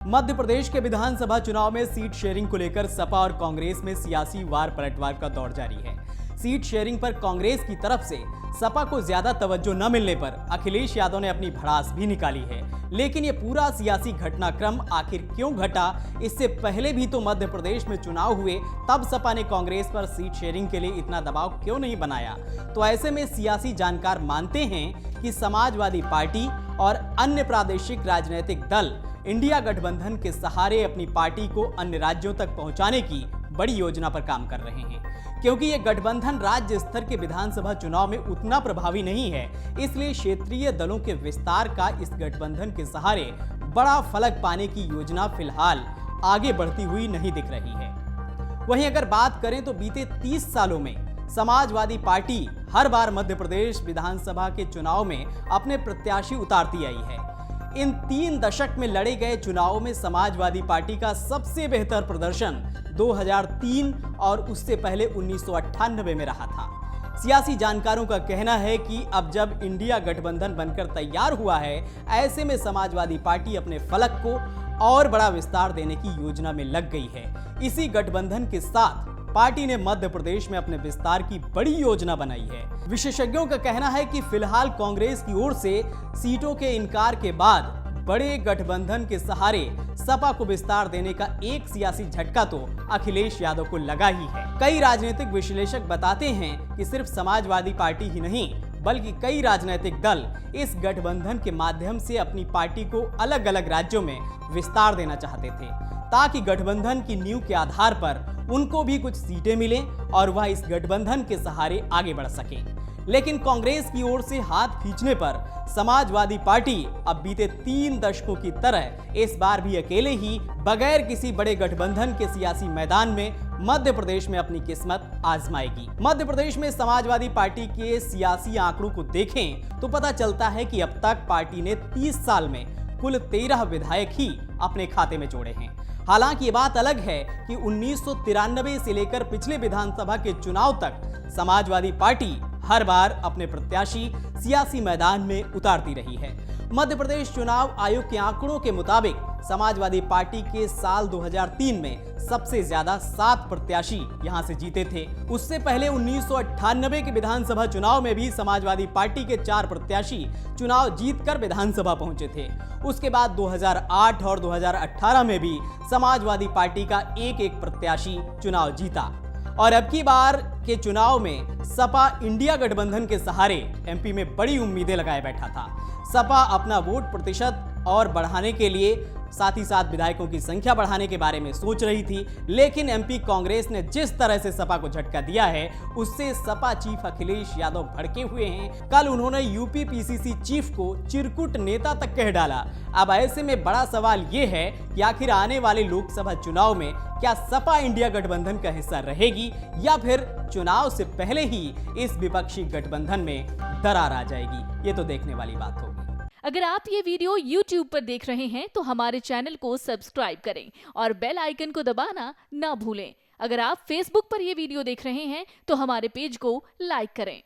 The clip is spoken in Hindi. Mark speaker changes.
Speaker 1: मध्य प्रदेश के विधानसभा चुनाव में सीट शेयरिंग को लेकर सपा और कांग्रेस में सियासी वार पलटवार का दौर जारी है। सीट शेयरिंग पर कांग्रेस की तरफ से सपा को ज्यादा तवज्जो न मिलने पर अखिलेश यादव ने अपनी भड़ास भी निकाली है। लेकिन ये पूरा सियासी घटनाक्रम आखिर क्यों घटा? इससे पहले भी तो मध्य प्रदेश में चुनाव हुए, तब सपा ने कांग्रेस पर सीट शेयरिंग के लिए इतना दबाव क्यों नहीं बनाया? तो ऐसे में सियासी जानकार मानते हैं कि समाजवादी पार्टी और अन्य प्रादेशिक राजनीतिक दल इंडिया गठबंधन के सहारे अपनी पार्टी को अन्य राज्यों तक पहुंचाने की बड़ी योजना पर काम कर रहे हैं। क्योंकि ये गठबंधन राज्य स्तर के विधानसभा चुनाव में उतना प्रभावी नहीं है, इसलिए क्षेत्रीय दलों के विस्तार का इस गठबंधन के सहारे बड़ा फलक पाने की योजना फिलहाल आगे बढ़ती हुई नहीं दिख रही है। वहीं अगर बात करें तो बीते 30 सालों में समाजवादी पार्टी हर बार मध्य प्रदेश विधानसभा के चुनाव में अपने प्रत्याशी उतारती आई है। इन 3 दशक में लड़े गए चुनावों में समाजवादी पार्टी का सबसे बेहतर प्रदर्शन 2003 और उससे पहले 1998 में रहा था। सियासी जानकारों का कहना है कि अब जब इंडिया गठबंधन बनकर तैयार हुआ है, ऐसे में समाजवादी पार्टी अपने फलक को और बड़ा विस्तार देने की योजना में लग गई है। इसी गठबंधन के साथ पार्टी ने मध्य प्रदेश में अपने विस्तार की बड़ी योजना बनाई है। विशेषज्ञों का कहना है कि फिलहाल कांग्रेस की ओर से सीटों के इनकार के बाद बड़े गठबंधन के सहारे सपा को विस्तार देने का एक सियासी झटका तो अखिलेश यादव को लगा ही है। कई राजनीतिक विश्लेषक बताते हैं कि सिर्फ समाजवादी पार्टी ही नहीं, बल्कि कई राजनीतिक दल इस गठबंधन के माध्यम से अपनी पार्टी को अलग अलग राज्यों में विस्तार देना चाहते थे, ताकि गठबंधन की नींव के आधार पर उनको भी कुछ सीटें मिलें और वह इस गठबंधन के सहारे आगे बढ़ सके। लेकिन कांग्रेस की ओर से हाथ खींचने पर समाजवादी पार्टी अब बीते 3 दशकों की तरह इस बार भी अकेले ही बगैर किसी बड़े गठबंधन के सियासी मैदान में मध्य प्रदेश में अपनी किस्मत आजमाएगी। मध्य प्रदेश में समाजवादी पार्टी के सियासी आंकड़ों को देखें तो पता चलता है कि अब तक पार्टी ने 30 साल में कुल 13 विधायक ही अपने खाते में जोड़े हैं। हालांकि ये बात अलग है कि 1993 से लेकर पिछले विधानसभा के चुनाव तक समाजवादी पार्टी हर बार अपने प्रत्याशी सियासी मैदान में उतारती रही है। मध्य प्रदेश चुनाव आयोग के आंकड़ों के मुताबिक समाजवादी पार्टी के साल 2003 में सबसे ज्यादा 7 प्रत्याशी यहां से जीते थे। उससे पहले 1998 के विधानसभा चुनाव में भी समाजवादी पार्टी के 4 प्रत्याशी चुनाव जीतकर विधानसभा पहुंचे थे। उसके बाद 2008 और 2018 में भी समाजवादी पार्टी का एक प्रत्याशी चुनाव जीता। और अब की बार के चुनाव में सपा इंडिया गठबंधन के सहारे एमपी में बड़ी उम्मीदें लगाए बैठा था। सपा अपना वोट प्रतिशत और बढ़ाने के लिए साथ ही साथ विधायकों की संख्या बढ़ाने के बारे में सोच रही थी, लेकिन एमपी कांग्रेस ने जिस तरह से सपा को झटका दिया है, उससे सपा चीफ अखिलेश यादव भड़के हुए हैं। कल उन्होंने यूपी पीसीसी चीफ को चिरकुट नेता तक कह डाला। अब ऐसे में बड़ा सवाल ये है कि आखिर आने वाले लोकसभा चुनाव में क्या सपा इंडिया गठबंधन का हिस्सा रहेगी या फिर चुनाव से पहले ही इस विपक्षी गठबंधन में दरार आ जाएगी? ये तो देखने वाली बात होगी।
Speaker 2: अगर आप ये वीडियो YouTube पर देख रहे हैं तो हमारे चैनल को सब्सक्राइब करें और बेल आइकन को दबाना ना भूलें। अगर आप Facebook पर ये वीडियो देख रहे हैं तो हमारे पेज को लाइक करें।